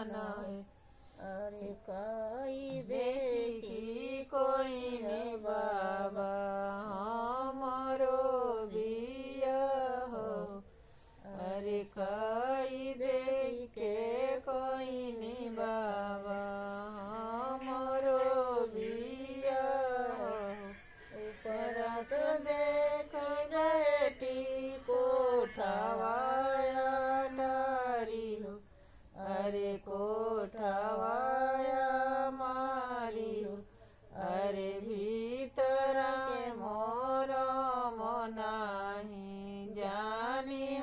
नहे। अरे कई देखी कोई नहीं बाबा हमरो बिया हो। अरे कई देखे कोई नहीं बाबा हमरो बिया हो। परत देख बेटी कोठावाया टारी हो। अरे कोठावाया मारी हो। अरे भीतर के मोर मनाही जानी